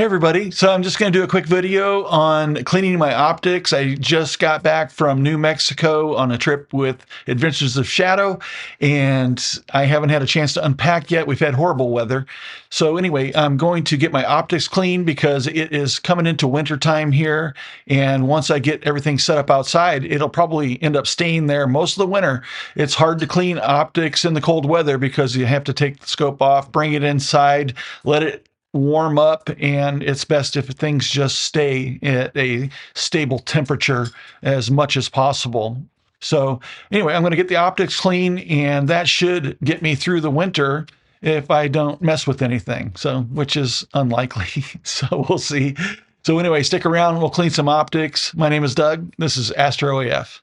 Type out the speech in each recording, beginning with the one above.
Hey everybody, so I'm just going to do a quick video on cleaning my optics. I just got back from New Mexico on a trip with Adventures of Shadow, and I haven't had a chance to unpack yet. We've had horrible weather. So anyway, I'm going to get my optics clean because it is coming into winter time here, and once I get everything set up outside, it'll probably end up staying there most of the winter. It's hard to clean optics in the cold weather because you have to take the scope off, bring it inside, let it warm up, and it's best if things just stay at a stable temperature as much as possible. So anyway, I'm going to get the optics clean, and that should get me through the winter if I don't mess with anything, so which is unlikely. So we'll see. So anyway, stick around, we'll clean some optics. My name is Doug. This is Astro AF.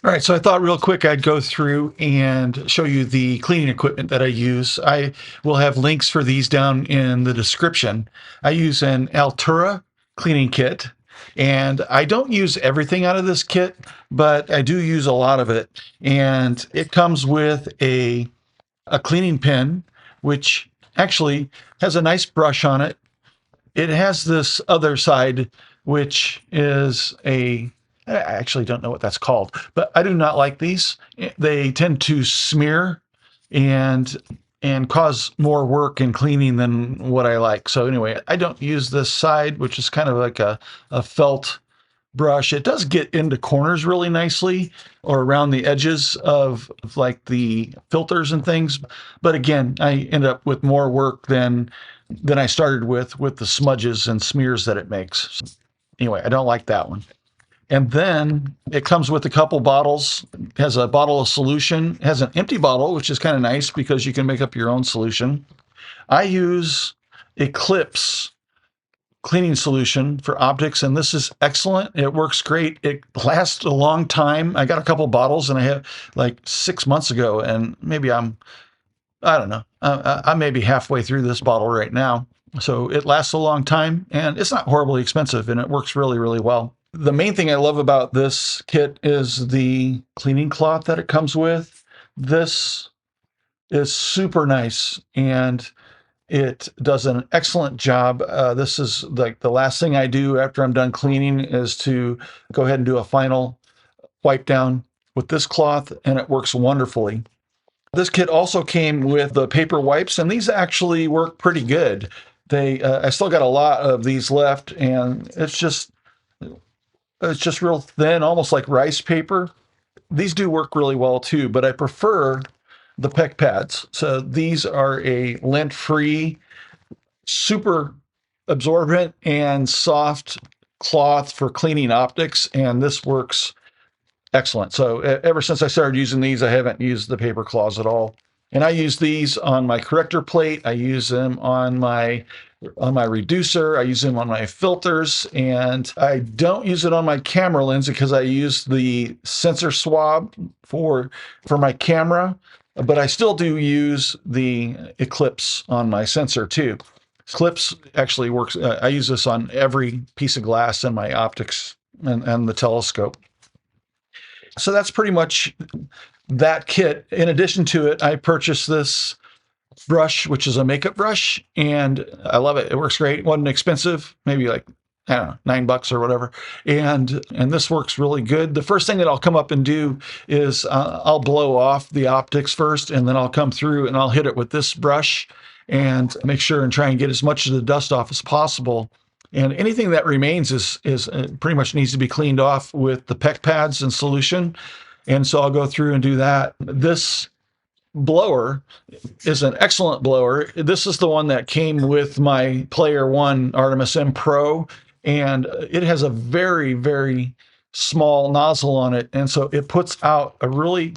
All right, so I thought real quick I'd go through and show you the cleaning equipment that I use. I will have links for these down in the description. I use an Altura cleaning kit, and I don't use everything out of this kit, but I do use a lot of it. And it comes with a cleaning pen, which actually has a nice brush on it. It has this other side, which is I actually don't know what that's called, but I do not like these. They tend to smear and cause more work in cleaning than what I like. So anyway, I don't use this side, which is kind of like a felt brush. It does get into corners really nicely or around the edges of like the filters and things. But again, I end up with more work than I started with the smudges and smears that it makes. So anyway, I don't like that one. And then it comes with a couple bottles. It has a bottle of solution. It has an empty bottle, which is kind of nice because you can make up your own solution. I use Eclipse cleaning solution for optics, and this is excellent. It works great. It lasts a long time. I got a couple bottles, and I have like 6 months ago, and maybe I don't know, I'm maybe halfway through this bottle right now. So it lasts a long time, and it's not horribly expensive, and it works really, really well. The main thing I love about this kit is the cleaning cloth that it comes with. This is super nice, and it does an excellent job. This is like the last thing I do after I'm done cleaning is to go ahead and do a final wipe down with this cloth, and it works wonderfully. This kit also came with the paper wipes, and these actually work pretty good. I still got a lot of these left, and it's just real thin, almost like rice paper. These do work really well too, but I prefer the pec pads. So these are a lint-free, super absorbent and soft cloth for cleaning optics, and this works excellent. So ever since I started using these, I haven't used the paper cloths at all. And I use these on my corrector plate. I use them on my reducer. I use them on my filters, and I don't use it on my camera lens because I use the sensor swab for my camera, but I still do use the Eclipse on my sensor too. Eclipse actually works. I use this on every piece of glass in my optics and the telescope. So that's pretty much that kit. In addition to it, I purchased this brush, which is a makeup brush, and I love it. It works great. It wasn't expensive, maybe like, I don't know, $9 or whatever. And this works really good. The first thing that I'll come up and do is I'll blow off the optics first, and then I'll come through and I'll hit it with this brush and make sure and try and get as much of the dust off as possible. And anything that remains is pretty much needs to be cleaned off with the pec pads and solution. And so I'll go through and do that. This blower is an excellent blower. This is the one that came with my Player One Artemis-M Pro, and it has a very, very small nozzle on it. And so it puts out a really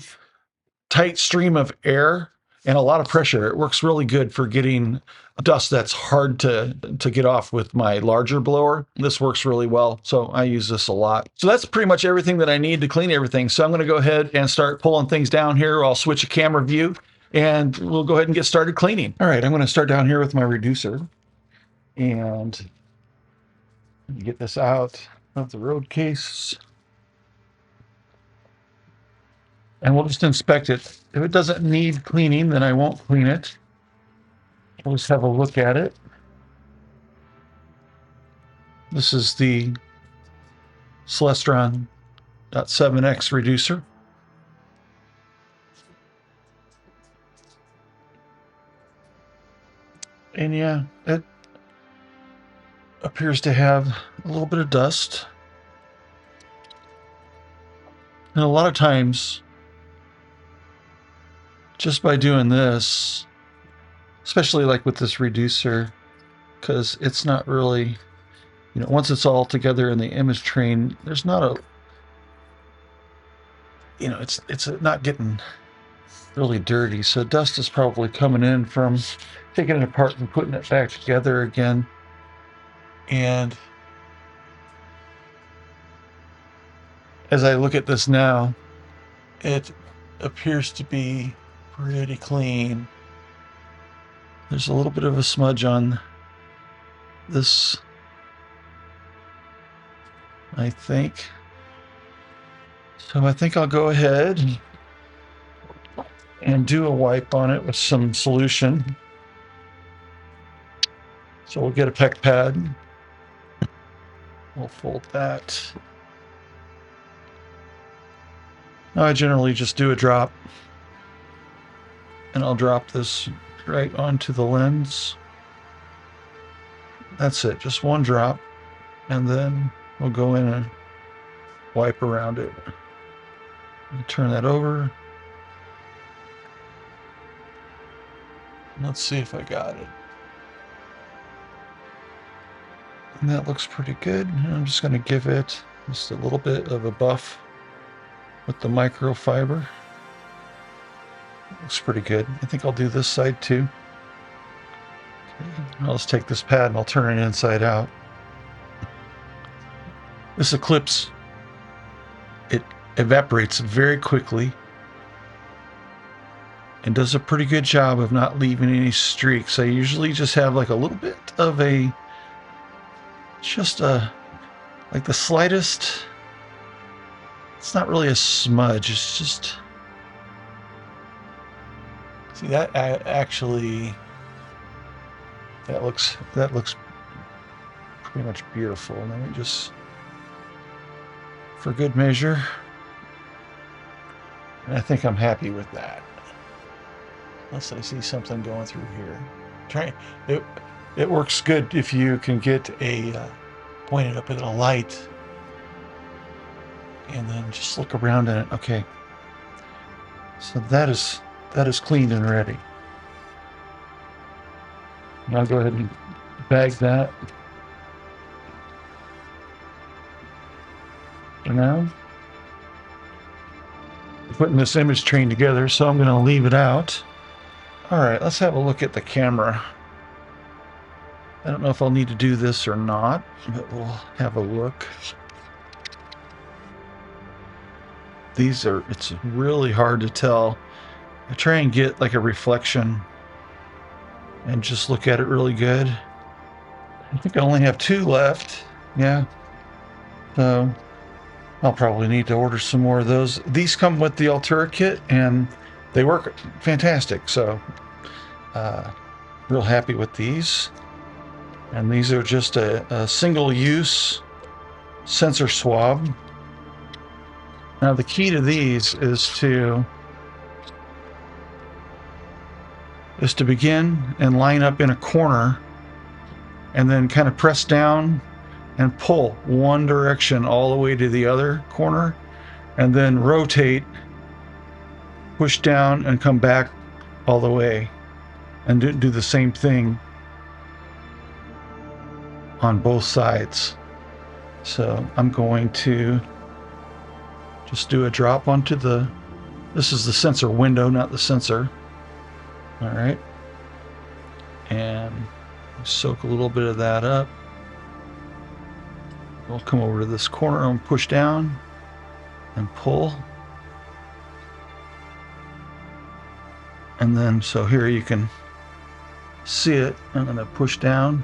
tight stream of air and a lot of pressure. It works really good for getting dust that's hard to get off with my larger blower. This works really well, so I use this a lot. So that's pretty much everything that I need to clean everything. So I'm going to go ahead and start pulling things down here. I'll switch a camera view, and we'll go ahead and get started cleaning. All right, I'm going to start down here with my reducer, and get this out of the road case. and we'll just inspect it. If it doesn't need cleaning, then I won't clean it. We'll just have a look at it. This is the Celestron .7x reducer. And yeah, it appears to have a little bit of dust. And a lot of times, just by doing this, especially like with this reducer, because it's not really, you know, once it's all together in the image train, there's not a, you know, it's not getting really dirty. So dust is probably coming in from taking it apart and putting it back together again. And as I look at this now, it appears to be pretty clean. There's a little bit of a smudge on this, I think. So I think I'll go ahead and do a wipe on it with some solution. So we'll get a PEC pad. We'll fold that. Now I generally just do a drop, and I'll drop this right onto the lens. That's it, just one drop, and then we'll go in and wipe around it. Turn that over. Let's see if I got it. And that looks pretty good. I'm just going to give it just a little bit of a buff with the microfiber. Looks pretty good. I think I'll do this side too. Okay. I'll just take this pad and I'll turn it inside out. This Eclipse, it evaporates very quickly and does a pretty good job of not leaving any streaks. I usually just have like a little bit of a, like the slightest, it's not really a smudge, it's just, see that actually, that looks pretty much beautiful. Let me just, for good measure, and I think I'm happy with that. Unless I see something going through here. It works good if you can get a pointed up at a light and then just look around in it. Okay, so that is cleaned and ready. And I'll go ahead and bag that for now. Putting this image train together, so I'm going to leave it out. All right, let's have a look at the camera. I don't know if I'll need to do this or not, but we'll have a look. It's really hard to tell. I try and get like a reflection and just look at it really good. I think I only have 2 left. Yeah. So I'll probably need to order some more of those. These come with the Altura kit and they work fantastic. So real happy with these. And these are just a single-use sensor swab. Now the key to these is to begin and line up in a corner and then kind of press down and pull one direction all the way to the other corner, and then rotate, push down and come back all the way, and do the same thing on both sides. So I'm going to just do a drop onto this is the sensor window, not the sensor. All right, and soak a little bit of that up. We'll come over to this corner and push down and pull. And then, so here you can see it. I'm going to push down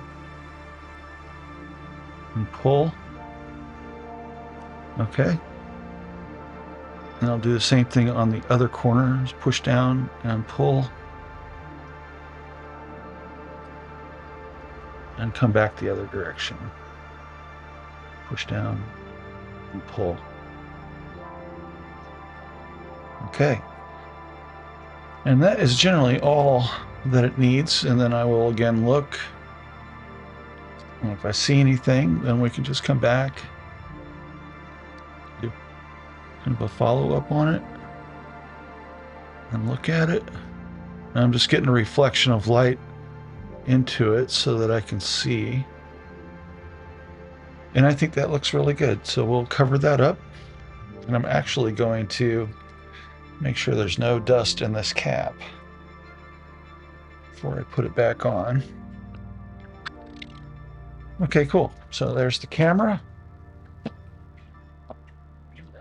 and pull. Okay. And I'll do the same thing on the other corner. Just push down and pull. And come back the other direction. Push down and pull. Okay. And that is generally all that it needs. And then I will again look. And if I see anything, then we can just come back. Do kind of a follow-up on it. And look at it. And I'm just getting a reflection of light into it so that I can see. And I think that looks really good. So we'll cover that up. And I'm actually going to make sure there's no dust in this cap before I put it back on. Okay, cool. So there's the camera.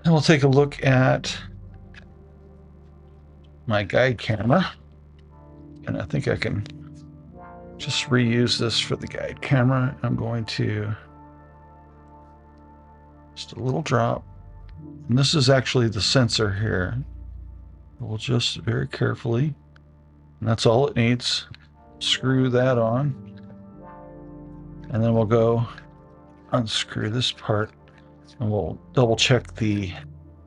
And we'll take a look at my guide camera. And I think I can just reuse this for the guide camera. I'm going to just a little drop. And this is actually the sensor here. We'll just very carefully, and that's all it needs. Screw that on. And then we'll go unscrew this part and we'll double check the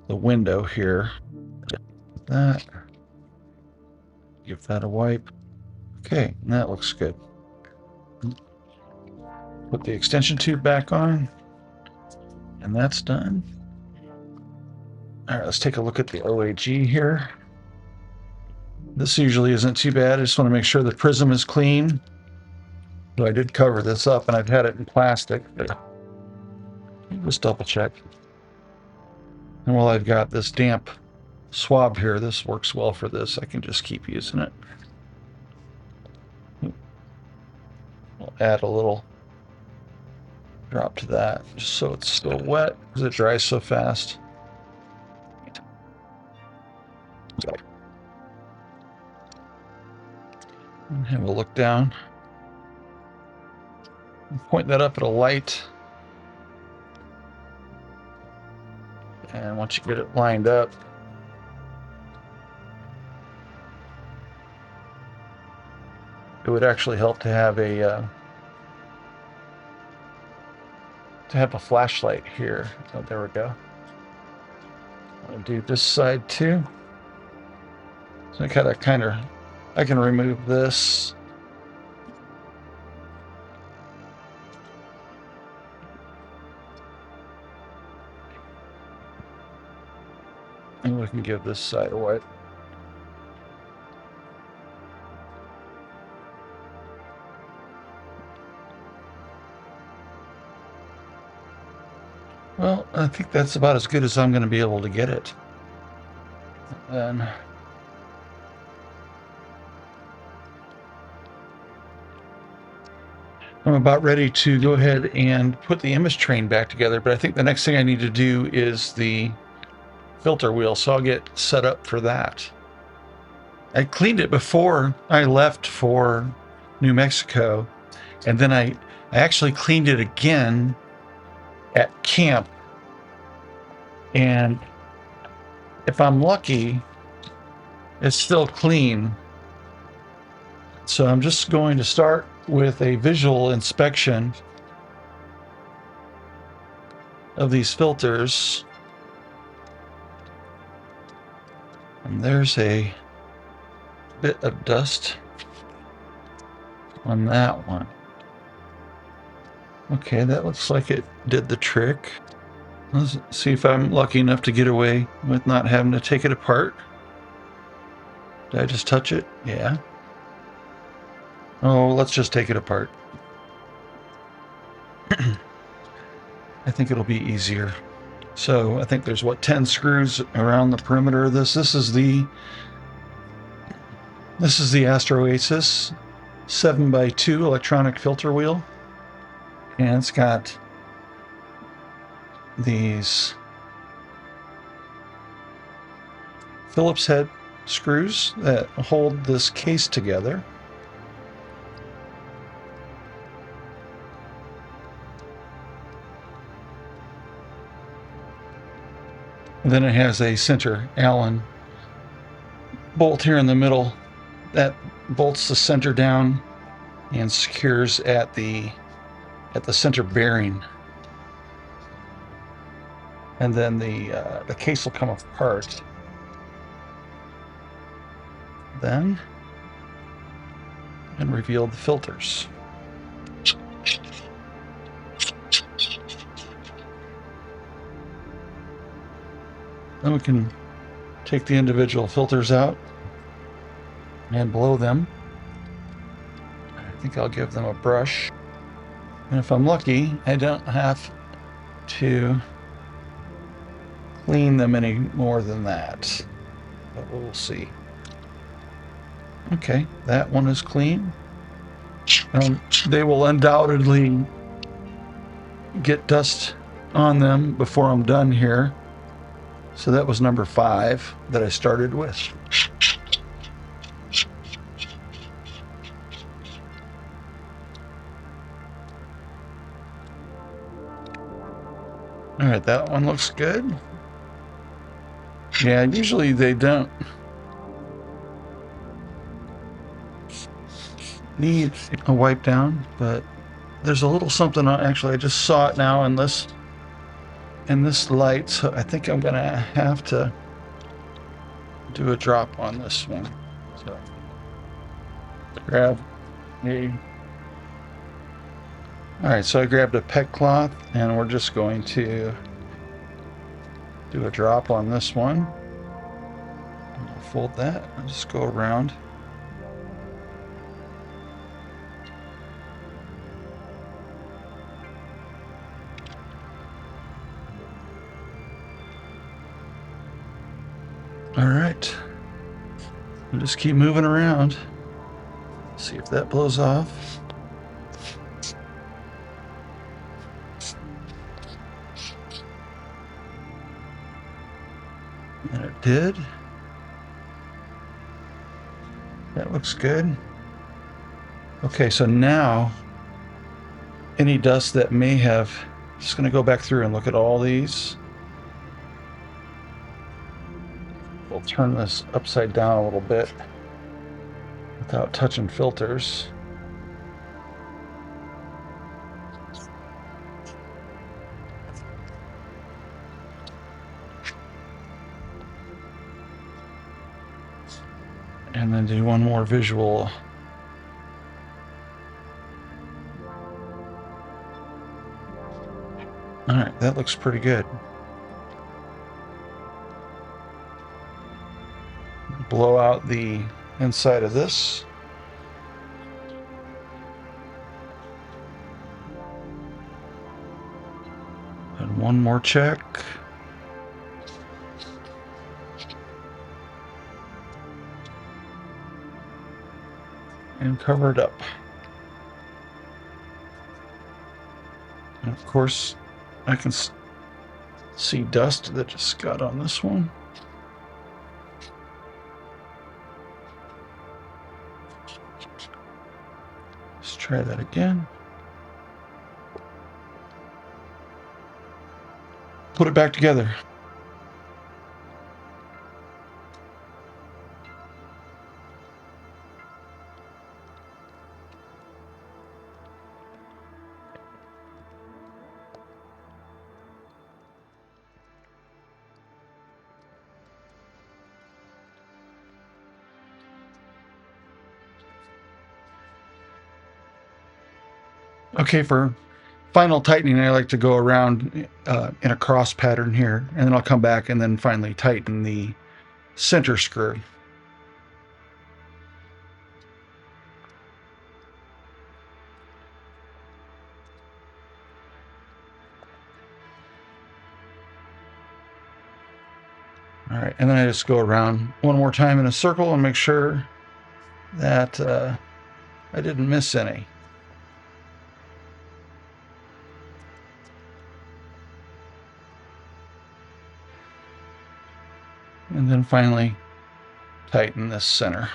window here. That. Give that a wipe. Okay, that looks good. Put the extension tube back on. And that's done. All right, let's take a look at the OAG here. This usually isn't too bad. I just want to make sure the prism is clean. So I did cover this up and I've had it in plastic. Just double check. And while I've got this damp swab here, this works well for this. I can just keep using it. We'll add a little drop to that just so it's still wet because it dries so fast. And have a look down. Point that up at a light. And once you get it lined up, it would actually help to have a flashlight here. Oh, there we go. I'm gonna do this side too. So I can remove this. And we can give this side a wipe. Well, I think that's about as good as I'm going to be able to get it. And I'm about ready to go ahead and put the image train back together, but I think the next thing I need to do is the filter wheel, so I'll get set up for that. I cleaned it before I left for New Mexico, and then I actually cleaned it again at camp, and if I'm lucky, it's still clean. So I'm just going to start with a visual inspection of these filters. And there's a bit of dust on that one. Okay, that looks like it did the trick. Let's see if I'm lucky enough to get away with not having to take it apart. Did I just touch it? Yeah. Oh, let's just take it apart. I think it'll be easier. So I think there's 10 screws around the perimeter of this. This is the Astroasis 7x2 electronic filter wheel. And it's got these Phillips head screws that hold this case together. And then it has a center Allen bolt here in the middle that bolts the center down and secures at the center bearing. And then the case will come apart. Then and reveal the filters. Then we can take the individual filters out and blow them. I think I'll give them a brush. And if I'm lucky, I don't have to clean them any more than that. But we'll see. Okay, that one is clean. They will undoubtedly get dust on them before I'm done here. So that was number 5 that I started with. All right, that one looks good. Yeah, usually they don't need a wipe down, but there's a little something on. Actually, I just saw it now in this light, so I think I'm gonna have to do a drop on this one. So grab a. All right, so I grabbed a pet cloth, and we're just going to do a drop on this one. I'll fold that and just go around. All right, we'll just keep moving around. See if that blows off. And it did. That looks good. Okay, so now any dust that may have, just going to go back through and look at all these. We'll turn this upside down a little bit without touching filters. And then do one more visual. All right, that looks pretty good. Blow out the inside of this. And one more check. And cover it up. And of course, I can see dust that just got on this one. Let's try that again. Put it back together. Okay, for final tightening, I like to go around in a cross pattern here, and then I'll come back and then finally tighten the center screw. All right, and then I just go around one more time in a circle and make sure that I didn't miss any. And then finally tighten this center.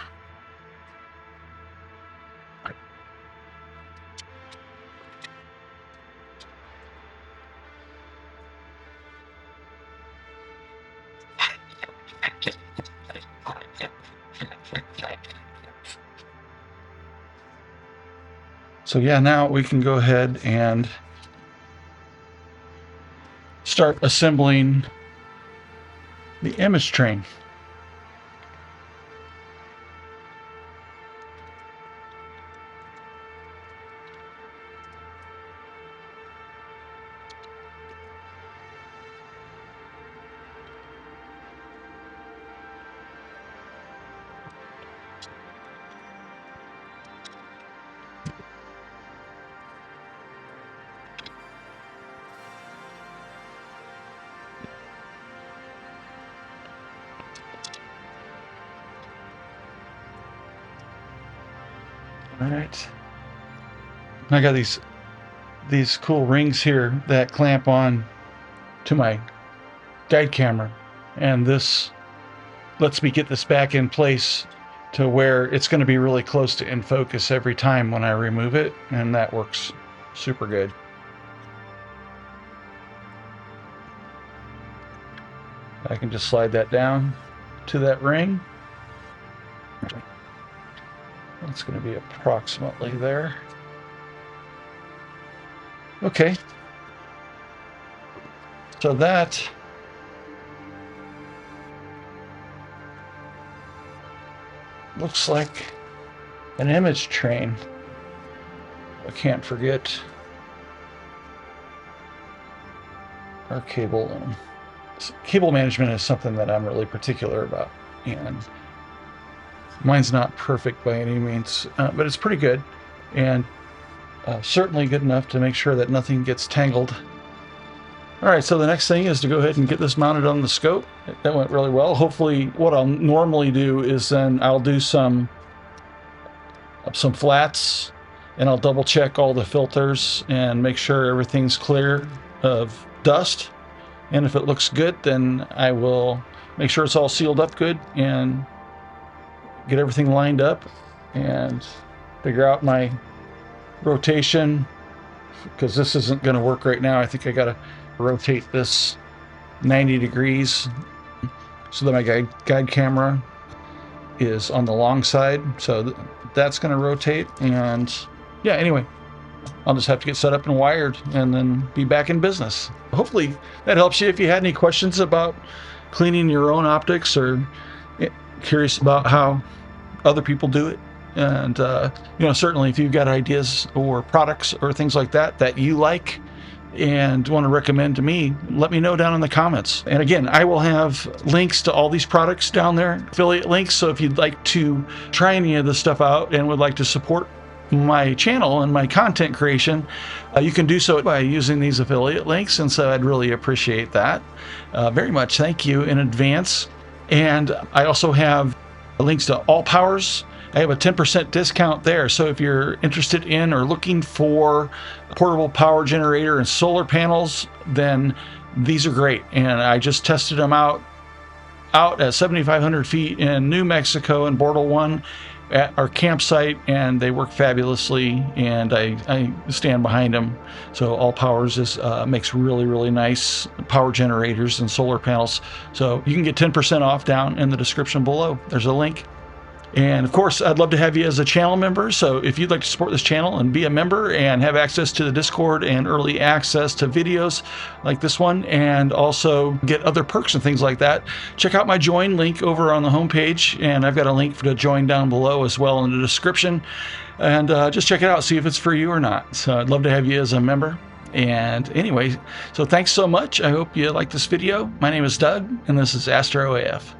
So yeah, now we can go ahead and start assembling the image train. All right. I got these cool rings here that clamp on to my guide camera, and this lets me get this back in place to where it's going to be really close to in focus every time when I remove it, and that works super good. I can just slide that down to that ring. It's going to be approximately there. Okay. So that looks like an image train. I can't forget our cable. Cable management is something that I'm really particular about, and mine's not perfect by any means, but it's pretty good, and certainly good enough to make sure that nothing gets tangled. All right, so the next thing is to go ahead and get this mounted on the scope. That went really well. Hopefully, what I'll normally do is then I'll do some flats, and I'll double check all the filters and make sure everything's clear of dust. And if it looks good, then I will make sure it's all sealed up good and get everything lined up and figure out my rotation, because this isn't going to work right now. I think I got to rotate this 90 degrees so that my guide camera is on the long side. So that's going to rotate. And yeah, anyway, I'll just have to get set up and wired and then be back in business. Hopefully that helps you. If you had any questions about cleaning your own optics, or curious about how other people do it, and certainly if you've got ideas or products or things like that that you like and want to recommend to me, let me know down in the comments. And again, I will have links to all these products down there, affiliate links. So if you'd like to try any of this stuff out and would like to support my channel and my content creation, you can do so by using these affiliate links. And so I'd really appreciate that very much. Thank you in advance. And I also have links to All Powers. I have a 10% discount there. So if you're interested in or looking for a portable power generator and solar panels, then these are great. And I just tested them out at 7,500 feet in New Mexico in Bortle 1 at our campsite, and they work fabulously, and I stand behind them. So All Powers makes really, really nice power generators and solar panels. So you can get 10% off down in the description below. There's a link. And of course, I'd love to have you as a channel member. So if you'd like to support this channel and be a member and have access to the Discord and early access to videos like this one, and also get other perks and things like that, check out my join link over on the homepage. And I've got a link to join down below as well in the description. And just check it out, see if it's for you or not. So I'd love to have you as a member. And anyway, so thanks so much. I hope you like this video. My name is Doug, and this is Astro AF.